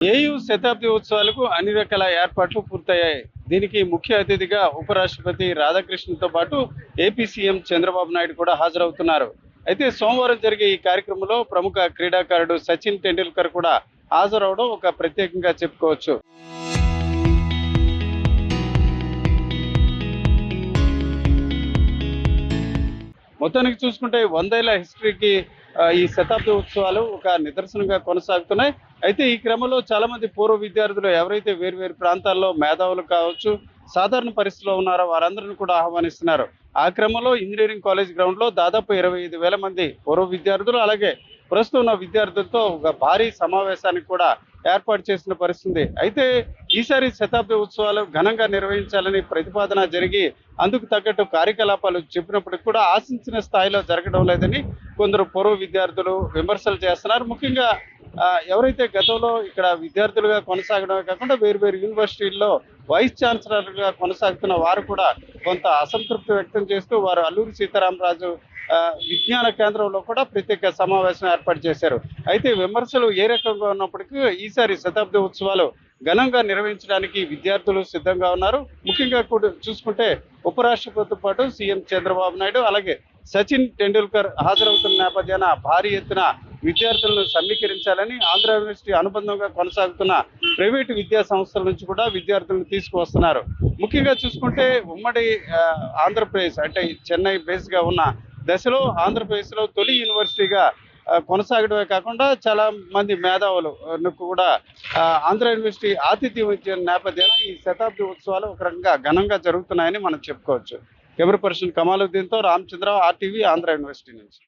AU శతాబ్ది ఉత్సవాలకు అన్ని రకాల ఏర్పాట్లు పూర్తయ్యాయి. దీనికి ముఖ్య అతిథిగా ఉపరాష్ట్రపతి రాధాకృష్ణన్‌తో పాటు ఏపీ సీఎం చంద్రబాబు నాయుడు కూడా హాజరవుతున్నారు. అయితే సోమవారం జరిగే ఈ కార్యక్రమంలో ప్రముఖ క్రీడాకారుడు సచిన్ టెండూల్కర్ కూడా హాజరవడం ఒక ప్రత్యేకంగా చెప్పుకోవచ్చు. మొత్తానికి చూసుకుంటే 100 ఏళ్ల హిస్టరీకి ఈ శతాబ్ది ఉత్సవాలు ఒక నిదర్శనంగా కొనసాగుతున్నాయి. అయితే ఈ క్రమంలో చాలా మంది పూర్వ విద్యార్థులు ఎవరైతే వేరు ప్రాంతాల్లో మేధావులు కావచ్చు, సాధారణ పరిస్థితిలో ఉన్నారో వారందరిని కూడా ఆహ్వానిస్తున్నారు. ఆ క్రమంలో ఇంజినీరింగ్ కాలేజ్ గ్రౌండ్‌లో దాదాపు 25,000 మంది పూర్వ విద్యార్థులు, అలాగే ప్రస్తుతం ఉన్న విద్యార్థులతో ఒక భారీ సమావేశానికి కూడా ఏర్పాటు చేసిన పరిస్థితి. అయితే ఈసారి శతాబ్ది ఉత్సవాలు ఘనంగా నిర్వహించాలని ప్రతిపాదన జరిగి అందుకు తగ్గట్టు కార్యకలాపాలు చెప్పినప్పటికి కూడా ఆశించిన స్థాయిలో జరగడం లేదని కొందరు పూర్వ విద్యార్థులు విమర్శలు చేస్తున్నారు. ముఖ్యంగా ఎవరైతే గతంలో ఇక్కడ విద్యార్థులుగా కొనసాగడమే కాకుండా వేరు యూనివర్సిటీల్లో వైస్ ఛాన్సలర్‌గా కొనసాగుతున్న వారు కూడా కొంత అసంతృప్తి వ్యక్తం చేస్తూ వారు అల్లూరి సీతారామరాజు విజ్ఞాన కేంద్రంలో కూడా ప్రత్యేక సమావేశం ఏర్పాటు చేశారు. అయితే విమర్శలు ఏ రకంగా ఉన్నప్పటికీ ఈసారి శతాబ్ది ఉత్సవాలు ఘనంగా నిర్వహించడానికి విద్యార్థులు సిద్ధంగా ఉన్నారు. ముఖ్యంగా కూడా చూసుకుంటే ఉపరాష్ట్రపతితో పాటు సీఎం చంద్రబాబు నాయుడు, అలాగే సచిన్ టెండూల్కర్ హాజరవుతున్న నేపథ్యాన భారీ ఎత్తున విద్యార్థులను సమీకరించాలని ఆంధ్ర యూనివర్సిటీ అనుబంధంగా కొనసాగుతున్న ప్రైవేటు విద్యా సంస్థల నుంచి కూడా విద్యార్థులను తీసుకువస్తున్నారు. ముఖ్యంగా చూసుకుంటే ఉమ్మడి ఆంధ్రప్రదేశ్ అంటే చెన్నై బేస్గా ఉన్న దశలో ఆంధ్రప్రదేశ్లో తొలి యూనివర్సిటీగా కొనసాగడమే కాకుండా చాలా మంది మేధావులు కూడా ఆంధ్ర యూనివర్సిటీ ఆతిథ్యం ఇచ్చిన నేపథ్యాన ఈ శతాబ్ది ఉత్సవాలు ఒక రకంగా ఘనంగా జరుగుతున్నాయని మనం చెప్పుకోవచ్చు. కెమెరా పర్సన్ కమాలుద్దీన్తో రామచంద్ర, ఆర్టీవీ, ఆంధ్ర యూనివర్సిటీ నుంచి.